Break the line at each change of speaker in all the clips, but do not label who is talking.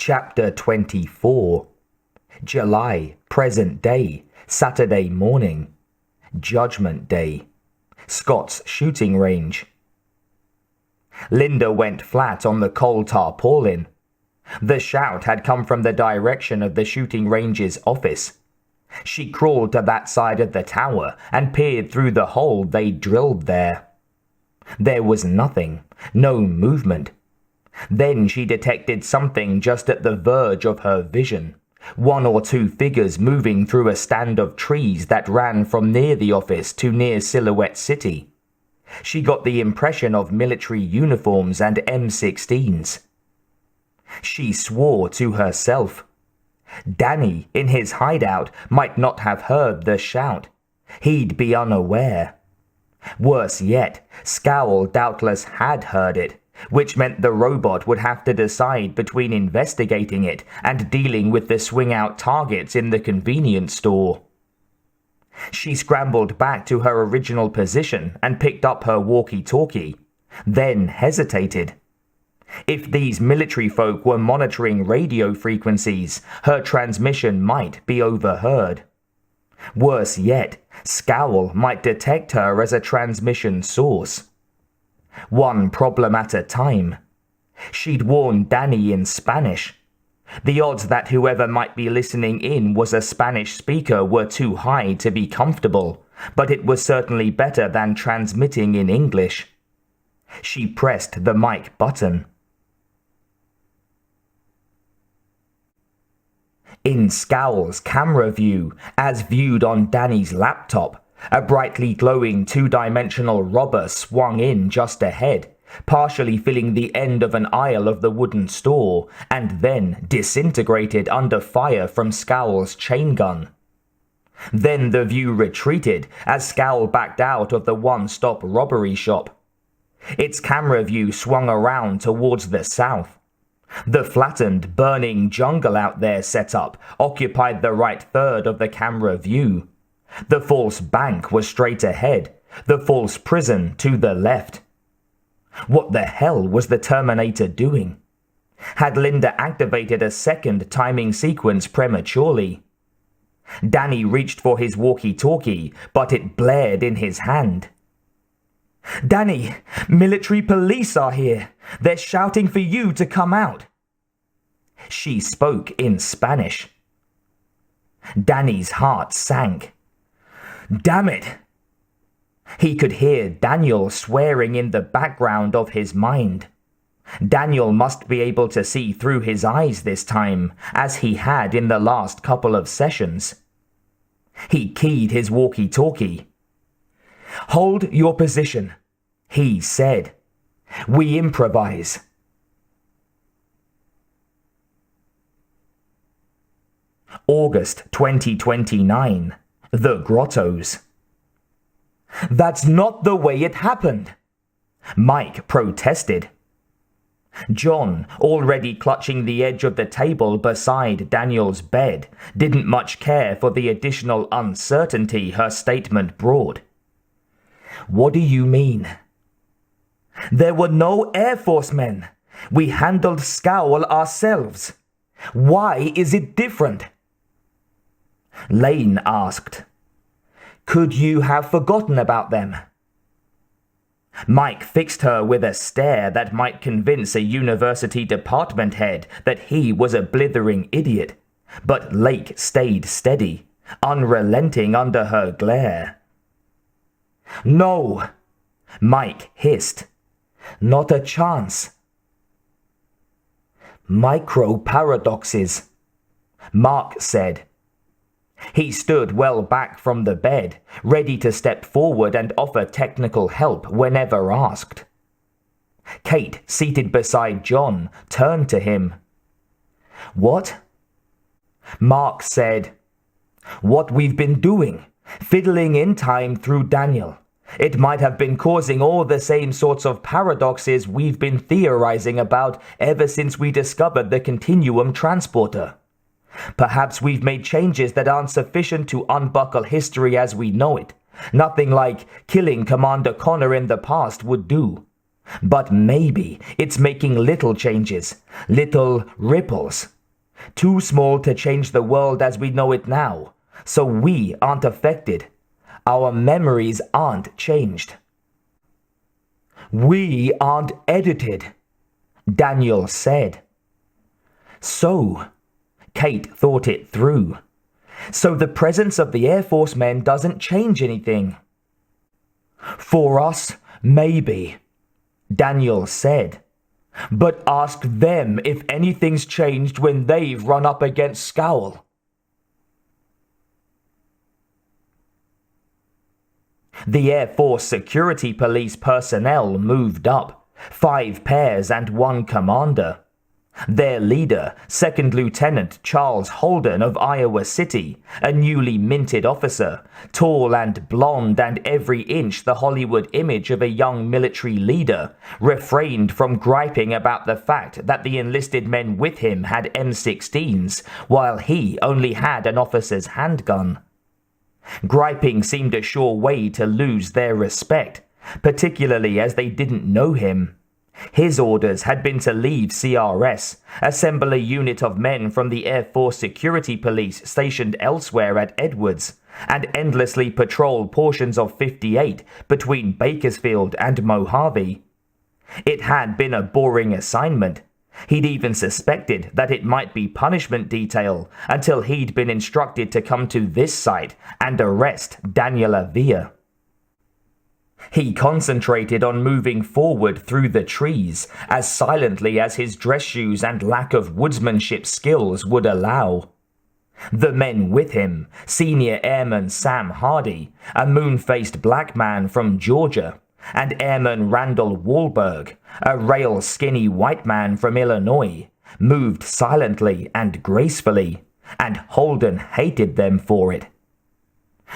Chapter 24. July, present day, Saturday morning. Judgment Day. Scott's shooting range. Linda went flat on the coal tarpaulin. The shout had come from the direction of the shooting range's office. She crawled to that side of the tower and peered through the hole they drilled there. There was nothing, no movement. Then she detected something just at the verge of her vision. One or two figures moving through a stand of trees that ran from near the office to near Silhouette City. She got the impression of military uniforms and M16s. She swore to herself. Danny, in his hideout, might not have heard the shout. He'd be unaware. Worse yet, Scowl doubtless had heard it, which meant the robot would have to decide between investigating it and dealing with the swing-out targets in the convenience store. She scrambled back to her original position and picked up her walkie-talkie, then hesitated. If these military folk were monitoring radio frequencies, her transmission might be overheard. Worse yet, Scowl might detect her as a transmission source. One problem at a time. She'd warned Danny in Spanish. The odds that whoever might be listening in was a Spanish speaker were too high to be comfortable, but it was certainly better than transmitting in English. She pressed the mic button. In Scowl's camera view, as viewed on Danny's laptop, a brightly glowing two-dimensional robber swung in just ahead, partially filling the end of an aisle of the wooden store, and then disintegrated under fire from Scowl's chain gun. Then the view retreated as Scowl backed out of the one-stop robbery shop. Its camera view swung around towards the south. The flattened, burning jungle out there set up occupied the right third of the camera view. The false bank was straight ahead, the false prison to the left. What the hell was the Terminator doing? Had Linda activated a second timing sequence prematurely? Danny reached for his walkie-talkie, but it blared in his hand. "Danny, military police are here. They're shouting for you to come out." She spoke in Spanish. Danny's heart sank. Damn it! He could hear Daniel swearing in the background of his mind. Daniel must be able to see through his eyes this time, as he had in the last couple of sessions. He keyed his walkie-talkie. "Hold your position," he said. "We improvise." August 2029. The Grottos. "That's not the way it happened," Mike protested. John, already clutching the edge of the table beside Daniel's bed, didn't much care for the additional uncertainty her statement brought. "What do you mean?" "There were no Air Force men. We handled Scowl ourselves. Why is it different?" Lane asked. "Could you have forgotten about them?" Mike fixed her with a stare that might convince a university department head that he was a blithering idiot, but Lake stayed steady, unrelenting under her glare. "No," Mike hissed. "Not a chance." "Micro-paradoxes," Mark said. He stood well back from the bed, ready to step forward and offer technical help whenever asked. Kate, seated beside John, turned to him. "What?" Mark said, "What we've been doing, fiddling in time through Daniel. It might have been causing all the same sorts of paradoxes we've been theorizing about ever since we discovered the continuum transporter. Perhaps we've made changes that aren't sufficient to unbuckle history as we know it. Nothing like killing Commander Connor in the past would do. But maybe it's making little changes, little ripples, Too small to change the world as we know it now, so we aren't affected. Our memories aren't changed. We aren't edited, Daniel said. So, Kate thought it through. So the presence of the Air Force men doesn't change anything. For us, maybe, Daniel said. But ask them if anything's changed when they've run up against Scowl. The Air Force Security Police personnel moved up, 5 pairs and 1 commander. Their leader, Second Lieutenant Charles Holden of Iowa City, a newly minted officer, tall and blonde and every inch the Hollywood image of a young military leader, refrained from griping about the fact that the enlisted men with him had M16s, while he only had an officer's handgun. Griping seemed a sure way to lose their respect, particularly as they didn't know him. His orders had been to leave CRS, assemble a unit of men from the Air Force Security Police stationed elsewhere at Edwards, and endlessly patrol portions of 58 between Bakersfield and Mojave. It had been a boring assignment. He'd even suspected that it might be punishment detail until he'd been instructed to come to this site and arrest Daniel Avila. He concentrated on moving forward through the trees as silently as his dress shoes and lack of woodsmanship skills would allow. The men with him, Senior Airman Sam Hardy, a moon-faced black man from Georgia, and Airman Randall Wahlberg, a rail-skinny white man from Illinois, moved silently and gracefully, and Holden hated them for it.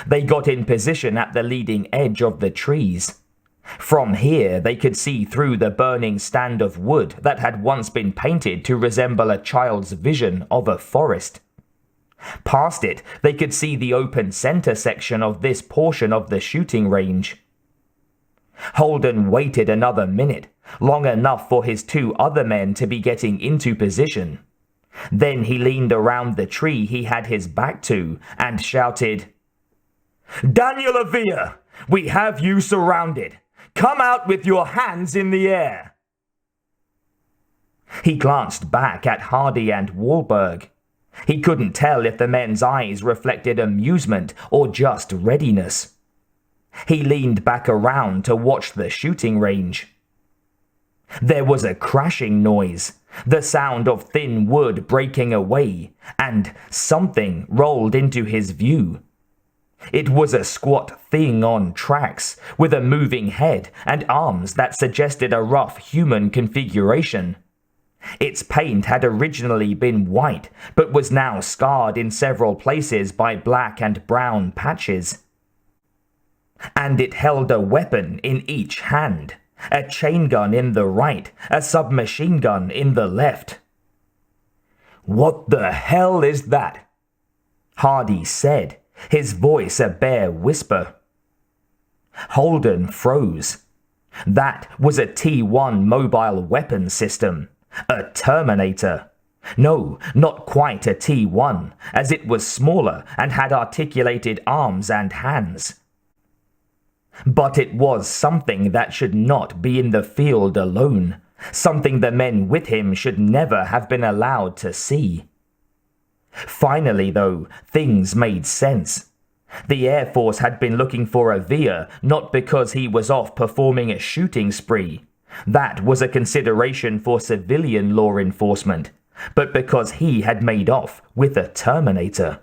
They got in position at the leading edge of the trees. From here, they could see through the burning stand of wood that had once been painted to resemble a child's vision of a forest. Past it, they could see the open center section of this portion of the shooting range. Holden waited another minute, long enough for his 2 other men to be getting into position. Then he leaned around the tree he had his back to and shouted, "Daniel Avila, we have you surrounded. Come out with your hands in the air." He glanced back at Hardy and Wahlberg. He couldn't tell if the men's eyes reflected amusement or just readiness. He leaned back around to watch the shooting range. There was a crashing noise, the sound of thin wood breaking away, and something rolled into his view. It was a squat thing on tracks, with a moving head and arms that suggested a rough human configuration. Its paint had originally been white, but was now scarred in several places by black and brown patches. And it held a weapon in each hand, a chain gun in the right, a submachine gun in the left. "What the hell is that?" Hardy said, his voice a bare whisper. Holden froze. That was a T-1 mobile weapon system, a Terminator. No, not quite a T-1, as it was smaller and had articulated arms and hands. But it was something that should not be in the field alone, something the men with him should never have been allowed to see. Finally, though, things made sense. The Air Force had been looking for Avila not because he was off performing a shooting spree. That was a consideration for civilian law enforcement, but because he had made off with a Terminator.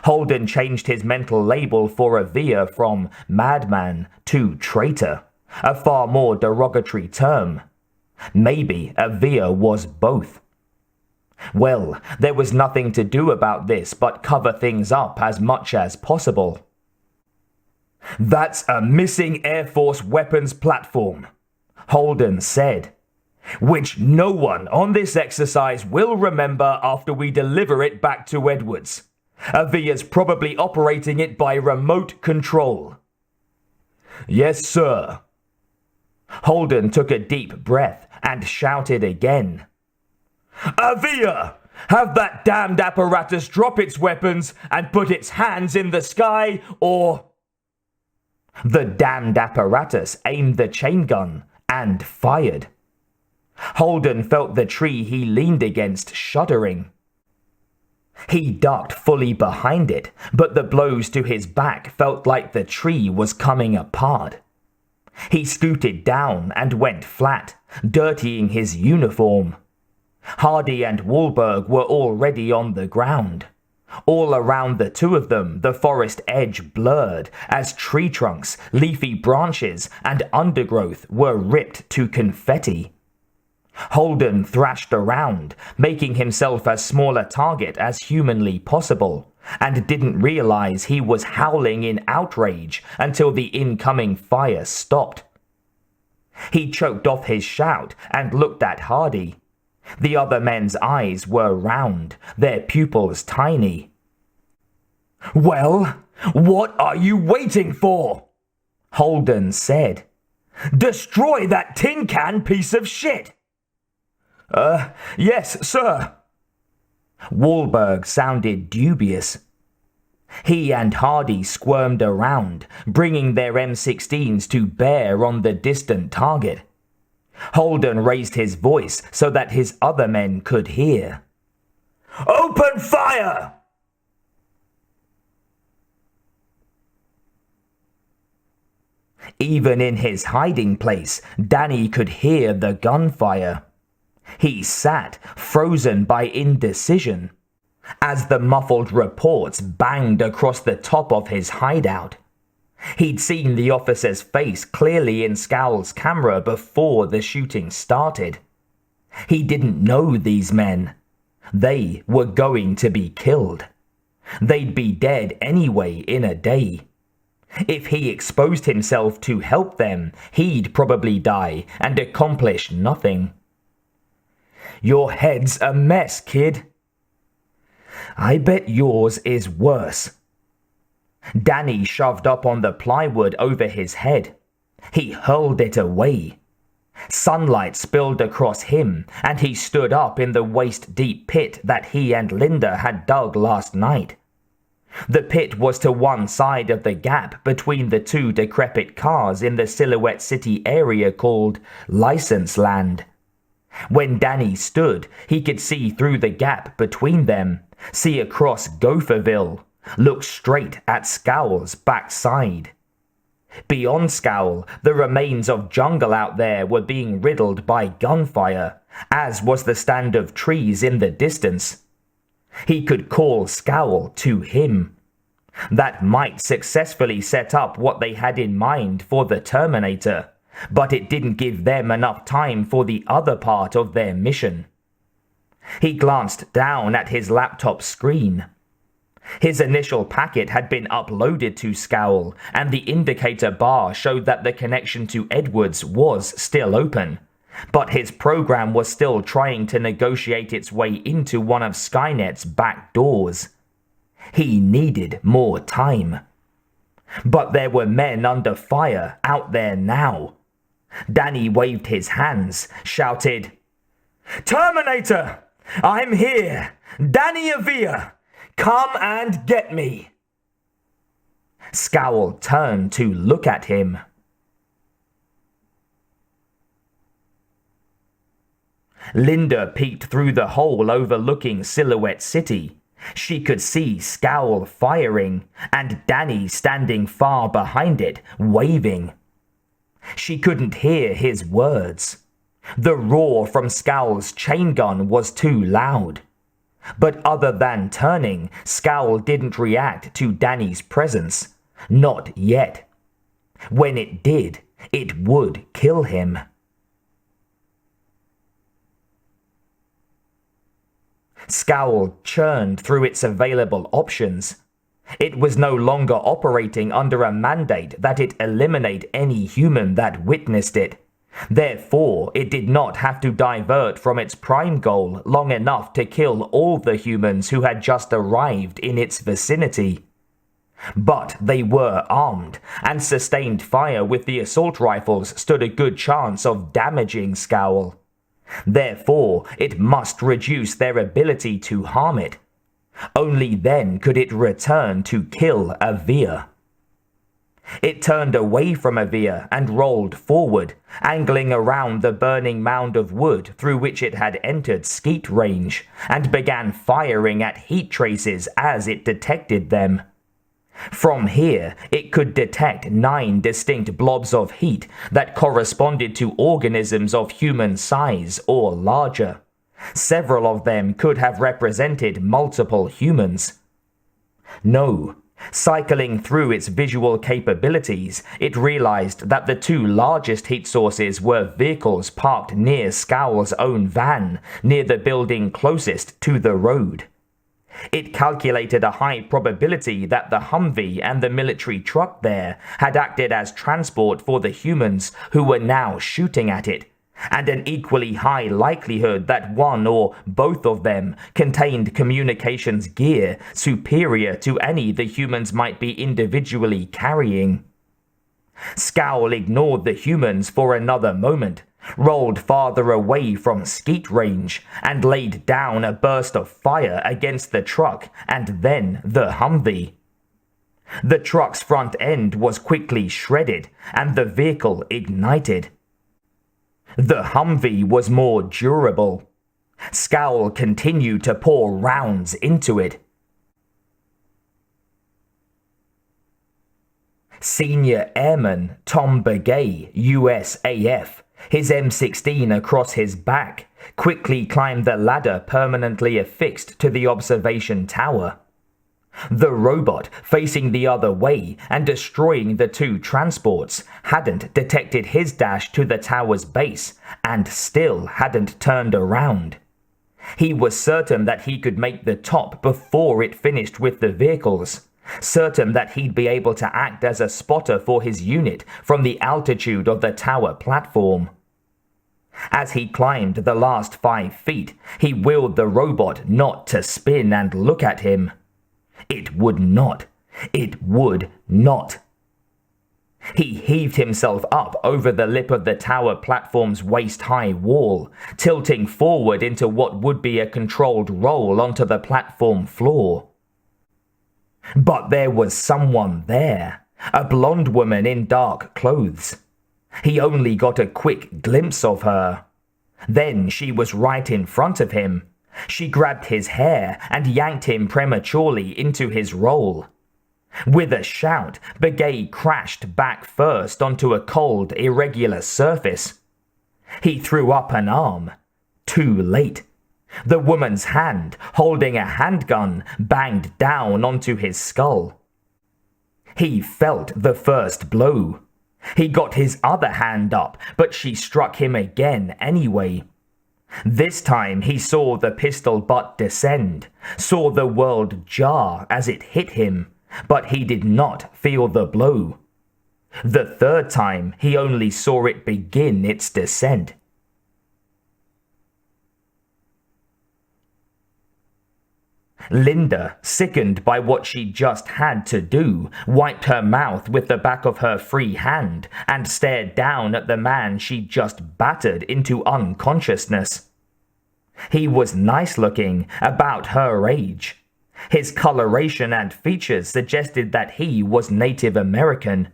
Holden changed his mental label for Avila from madman to traitor, a far more derogatory term. Maybe Avila was both. Well, there was nothing to do about this but cover things up as much as possible. "That's a missing Air Force weapons platform," Holden said, "which no one on this exercise will remember after we deliver it back to Edwards. Avila's probably operating it by remote control." "Yes, sir." Holden took a deep breath and shouted again. "Avila, Have that damned apparatus drop its weapons and put its hands in the sky, or... The damned apparatus aimed the chain gun and fired. Holden felt the tree he leaned against shuddering. He ducked fully behind it, but the blows to his back felt like the tree was coming apart. He scooted down and went flat, dirtying his uniform. Hardy and Wahlberg were already on the ground. All around the two of them, the forest edge blurred as tree trunks, leafy branches, and undergrowth were ripped to confetti. Holden thrashed around, making himself as small a target as humanly possible, and didn't realize he was howling in outrage until the incoming fire stopped. He choked off his shout and looked at Hardy. The other men's eyes were round, their pupils tiny. "Well, what are you waiting for?" Holden said. "Destroy that tin can piece of shit!" Yes, sir." Wahlberg sounded dubious. He and Hardy squirmed around, bringing their M16s to bear on the distant target. Holden raised his voice so that his other men could hear. "Open fire!" Even in his hiding place, Danny could hear the gunfire. He sat, frozen by indecision, as the muffled reports banged across the top of his hideout. He'd seen the officer's face clearly in Scowl's camera before the shooting started. He didn't know these men. They were going to be killed. They'd be dead anyway in a day. If he exposed himself to help them, he'd probably die and accomplish nothing. "Your head's a mess, kid." "I bet yours is worse." Danny shoved up on the plywood over his head. He hurled it away. Sunlight spilled across him, and he stood up in the waist-deep pit that he and Linda had dug last night. The pit was to one side of the gap between the two decrepit cars in the Silhouette City area called License Land. When Danny stood, he could see through the gap between them, see across Gopherville, look straight at Scowl's backside. Beyond Scowl, the remains of jungle out there were being riddled by gunfire, as was the stand of trees in the distance. He could call Scowl to him. That might successfully set up what they had in mind for the Terminator, but it didn't give them enough time for the other part of their mission. He glanced down at his laptop screen. His initial packet had been uploaded to Scowl, and the indicator bar showed that the connection to Edwards was still open, but his program was still trying to negotiate its way into one of Skynet's back doors. He needed more time. But there were men under fire out there now. Danny waved his hands, shouted, "Terminator! I'm here! Danny Avila! Come and get me!" Scowl turned to look at him. Linda peeked through the hole overlooking Silhouette City. She could see Scowl firing, and Danny standing far behind it, waving. She couldn't hear his words. The roar from Scowl's chain gun was too loud. But other than turning, Scowl didn't react to Danny's presence. Not yet. When it did, it would kill him. Scowl churned through its available options. It was no longer operating under a mandate that it eliminate any human that witnessed it. Therefore, it did not have to divert from its prime goal long enough to kill all the humans who had just arrived in its vicinity. But they were armed, and sustained fire with the assault rifles stood a good chance of damaging Scowl. Therefore, it must reduce their ability to harm it. Only then could it return to kill Avila. It turned away from Avila and rolled forward, angling around the burning mound of wood through which it had entered skeet range, and began firing at heat traces as it detected them. From here, it could detect 9 distinct blobs of heat that corresponded to organisms of human size or larger. Several of them could have represented multiple humans. No. Cycling through its visual capabilities, it realized that the 2 largest heat sources were vehicles parked near Scowl's own van, near the building closest to the road. It calculated a high probability that the Humvee and the military truck there had acted as transport for the humans who were now shooting at it, and an equally high likelihood that one or both of them contained communications gear superior to any the humans might be individually carrying. Scowl ignored the humans for another moment, rolled farther away from skeet range, and laid down a burst of fire against the truck and then the Humvee. The truck's front end was quickly shredded, and the vehicle ignited. The Humvee was more durable. Scowl continued to pour rounds into it. Senior Airman Tom Begay, USAF, his M16 across his back, quickly climbed the ladder permanently affixed to the observation tower. The robot, facing the other way and destroying the 2 transports, hadn't detected his dash to the tower's base and still hadn't turned around. He was certain that he could make the top before it finished with the vehicles, certain that he'd be able to act as a spotter for his unit from the altitude of the tower platform. As he climbed the last 5 feet, he willed the robot not to spin and look at him. It would not. It would not. He heaved himself up over the lip of the tower platform's waist-high wall, tilting forward into what would be a controlled roll onto the platform floor. But there was someone there, a blonde woman in dark clothes. He only got a quick glimpse of her. Then she was right in front of him. She grabbed his hair and yanked him prematurely into his roll. With a shout, Begay crashed back first onto a cold, irregular surface. He threw up an arm. Too late. The woman's hand, holding a handgun, banged down onto his skull. He felt the first blow. He got his other hand up, but she struck him again anyway. This time he saw the pistol butt descend, saw the world jar as it hit him, but he did not feel the blow. The third time he only saw it begin its descent. Linda, sickened by what she just had to do, wiped her mouth with the back of her free hand and stared down at the man she just battered into unconsciousness. He was nice-looking, about her age. His coloration and features suggested that he was Native American.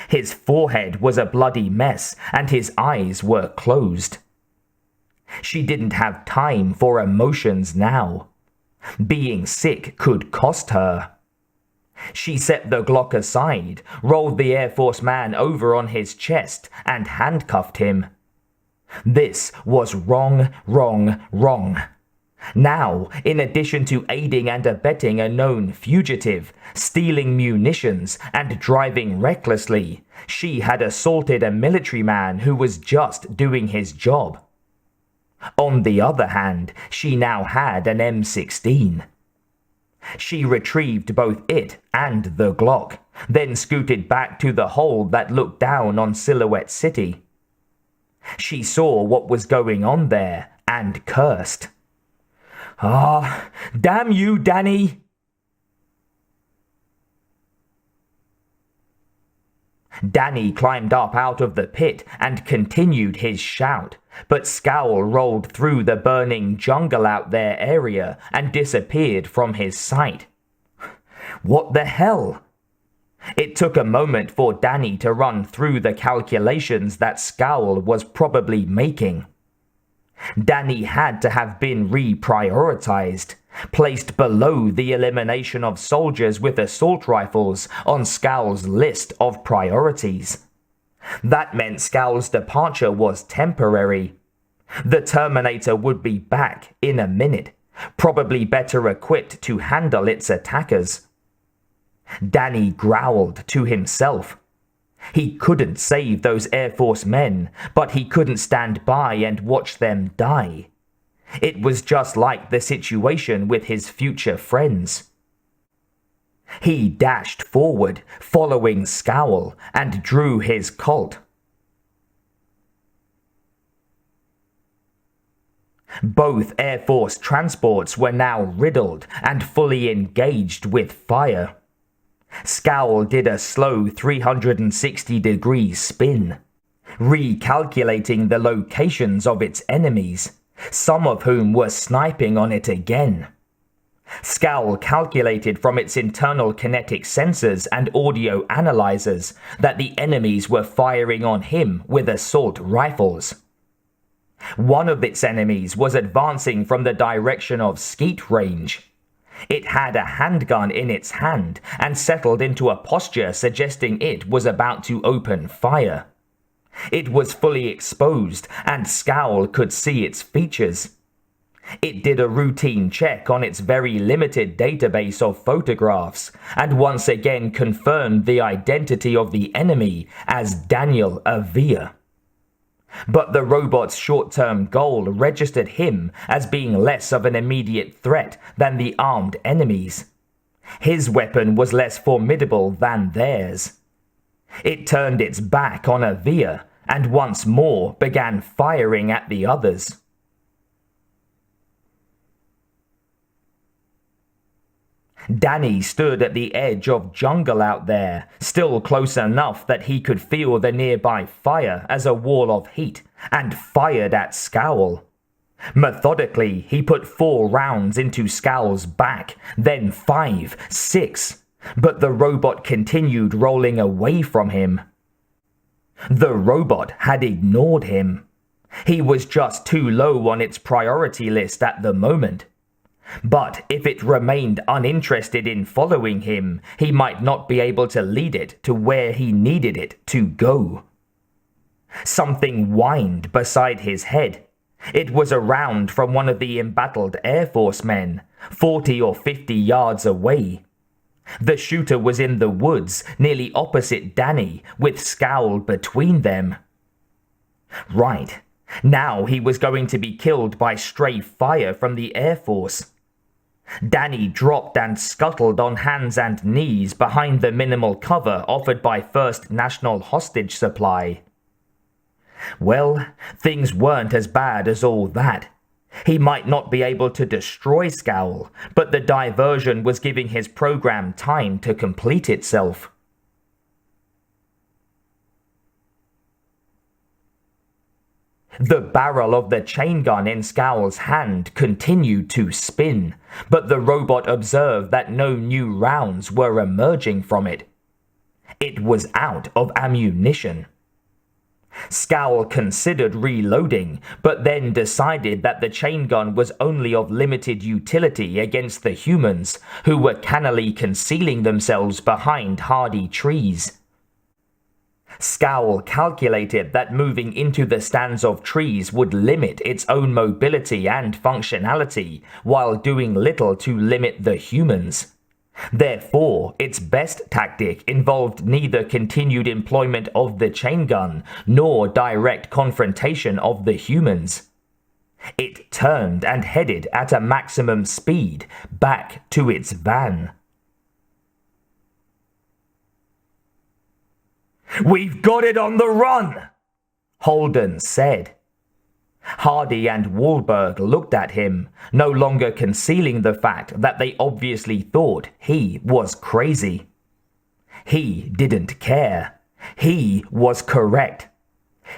His forehead was a bloody mess and his eyes were closed. She didn't have time for emotions now. Being sick could cost her. She set the Glock aside, rolled the Air Force man over on his chest, and handcuffed him. This was wrong, wrong, wrong. Now, in addition to aiding and abetting a known fugitive, stealing munitions, and driving recklessly, she had assaulted a military man who was just doing his job. On the other hand, she now had an M16. She retrieved both it and the Glock, then scooted back to the hole that looked down on Silhouette City. She saw what was going on there and cursed. "Ah, damn you, Danny!" Danny climbed up out of the pit and continued his shout, but Scowl rolled through the burning jungle out there area and disappeared from his sight. What the hell? It took a moment for Danny to run through the calculations that Scowl was probably making. Danny had to have been reprioritized, placed below the elimination of soldiers with assault rifles on Scowl's list of priorities. That meant Scowl's departure was temporary. The Terminator would be back in a minute, probably better equipped to handle its attackers. Danny growled to himself. He couldn't save those Air Force men, but he couldn't stand by and watch them die. It was just like the situation with his future friends. He dashed forward, following Scowl, and drew his Colt. Both Air Force transports were now riddled and fully engaged with fire. Scowl did a slow 360-degree spin, recalculating the locations of its enemies, some of whom were sniping on it again. Scowl calculated from its internal kinetic sensors and audio analyzers that the enemies were firing on him with assault rifles. One of its enemies was advancing from the direction of skeet range. It had a handgun in its hand and settled into a posture suggesting it was about to open fire. It was fully exposed and Scowl could see its features. It did a routine check on its very limited database of photographs and once again confirmed the identity of the enemy as Daniel Avila. But the robot's short-term goal registered him as being less of an immediate threat than the armed enemies. His weapon was less formidable than theirs. It turned its back on Avila and once more began firing at the others. Danny stood at the edge of jungle out there, still close enough that he could feel the nearby fire as a wall of heat, and fired at Scowl. Methodically, he put 4 rounds into Scowl's back, then 5, 6, but the robot continued rolling away from him. The robot had ignored him. He was just too low on its priority list at the moment. But if it remained uninterested in following him, he might not be able to lead it to where he needed it to go. Something whined beside his head. It was a round from one of the embattled Air Force men, 40 or 50 yards away. The shooter was in the woods, nearly opposite Danny, with Scowl between them. Right, now he was going to be killed by stray fire from the Air Force. Danny dropped and scuttled on hands and knees behind the minimal cover offered by 1st National Hostage Supply. Well, things weren't as bad as all that. He might not be able to destroy Scowl, but the diversion was giving his program time to complete itself. The barrel of the chain gun in Scowl's hand continued to spin, but the robot observed that no new rounds were emerging from it. It was out of ammunition. Scowl considered reloading, but then decided that the chain gun was only of limited utility against the humans, who were cannily concealing themselves behind hardy trees. Scowl calculated that moving into the stands of trees would limit its own mobility and functionality, while doing little to limit the humans. Therefore, its best tactic involved neither continued employment of the chain gun, nor direct confrontation of the humans. It turned and headed at a maximum speed back to its van. "We've got it on the run!" Holden said. Hardy and Wahlberg looked at him, no longer concealing the fact that they obviously thought he was crazy. He didn't care. He was correct.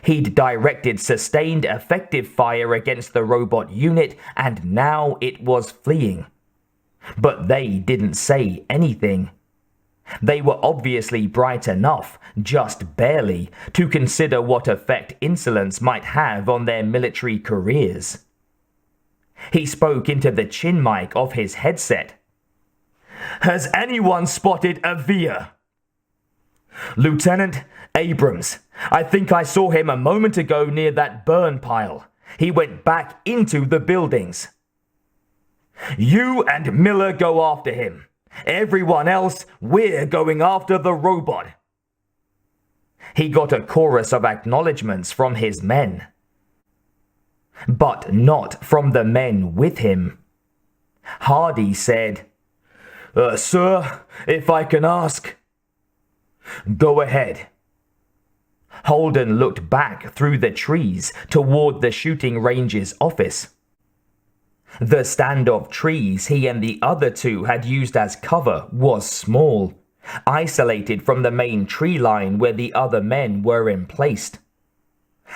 He'd directed sustained effective fire against the robot unit, and now it was fleeing. But they didn't say anything. They were obviously bright enough, just barely, to consider what effect insolence might have on their military careers. He spoke into the chin mic of his headset. "Has anyone spotted Avila?" "Lieutenant Abrams. I think I saw him a moment ago near that burn pile. He went back into the buildings." "You and Miller go after him. Everyone else, we're going after the robot." He got a chorus of acknowledgements from his men, but not from the men with him. Hardy said, "Sir, if I can ask." "Go ahead." Holden looked back through the trees toward the shooting range's office. The stand of trees he and the other two had used as cover was small, isolated from the main tree line where the other men were emplaced.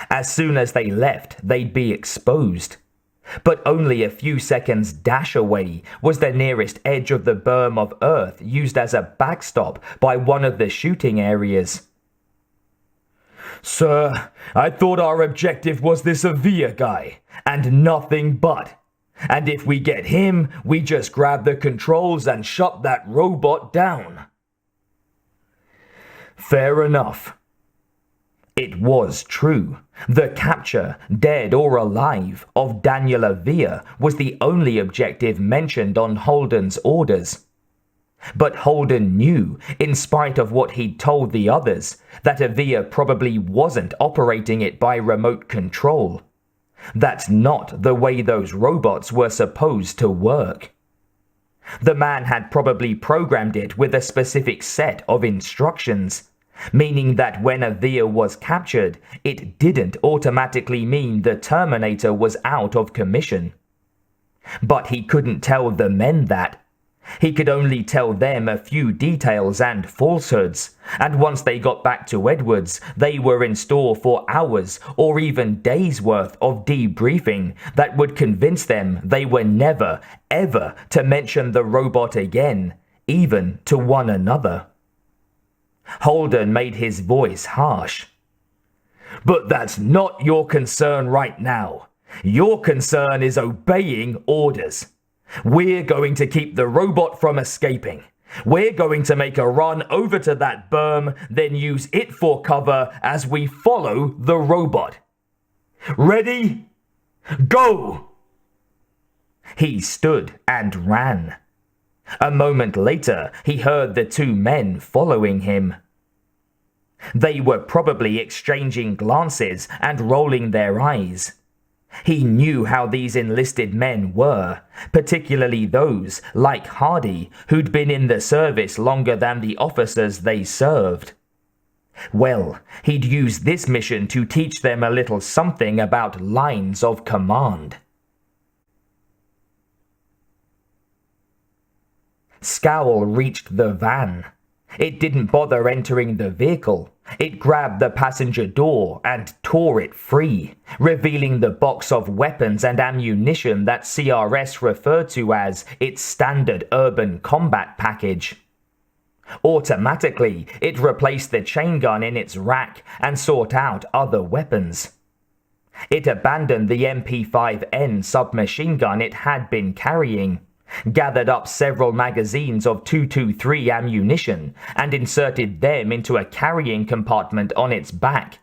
As soon as they left, they'd be exposed. But only a few seconds' dash away was the nearest edge of the berm of earth used as a backstop by one of the shooting areas. "Sir, I thought our objective was this Avila guy, and nothing but. And if we get him, we just grab the controls and shut that robot down." Fair enough. It was true. The capture, dead or alive, of Daniel Avila was the only objective mentioned on Holden's orders. But Holden knew, in spite of what he'd told the others, that Avila probably wasn't operating it by remote control. That's not the way those robots were supposed to work. The man had probably programmed it with a specific set of instructions, meaning that when Avila was captured, it didn't automatically mean the Terminator was out of commission. But he couldn't tell the men that. He could only tell them a few details and falsehoods, and once they got back to Edwards, they were in store for hours or even days worth of debriefing that would convince them they were never, ever to mention the robot again, even to one another. Holden made his voice harsh. "But that's not your concern right now. Your concern is obeying orders. We're going to keep the robot from escaping. We're going to make a run over to that berm, then use it for cover as we follow the robot. Ready? Go!" He stood and ran. A moment later, he heard the two men following him. They were probably exchanging glances and rolling their eyes. He knew how these enlisted men were, particularly those, like Hardy, who'd been in the service longer than the officers they served. Well, he'd use this mission to teach them a little something about lines of command. Scowl reached the van. It didn't bother entering the vehicle. It grabbed the passenger door and tore it free, revealing the box of weapons and ammunition that CRS referred to as its standard urban combat package. Automatically, it replaced the chain gun in its rack and sought out other weapons. It abandoned the MP5N submachine gun it had been carrying, gathered up several magazines of 223 ammunition and inserted them into a carrying compartment on its back,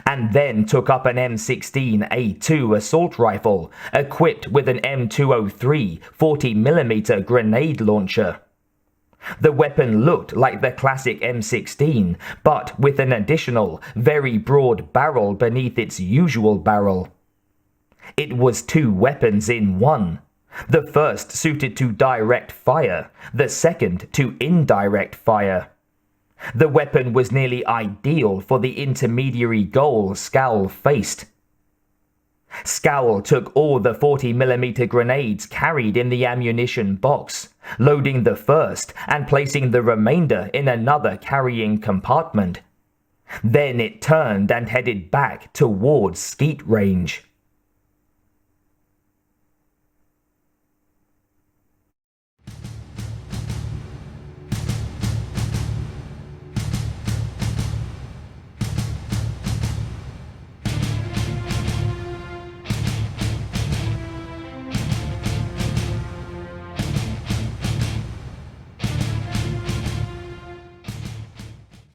and then took up an M16A2 assault rifle equipped with an M203 40mm grenade launcher. The weapon looked like the classic M16, but with an additional, very broad barrel beneath its usual barrel. It was two weapons in one. The first suited to direct fire, the second to indirect fire. The weapon was nearly ideal for the intermediary goal Scowl faced. Scowl took all the 40mm grenades carried in the ammunition box, loading the first and placing the remainder in another carrying compartment. Then it turned and headed back towards skeet range.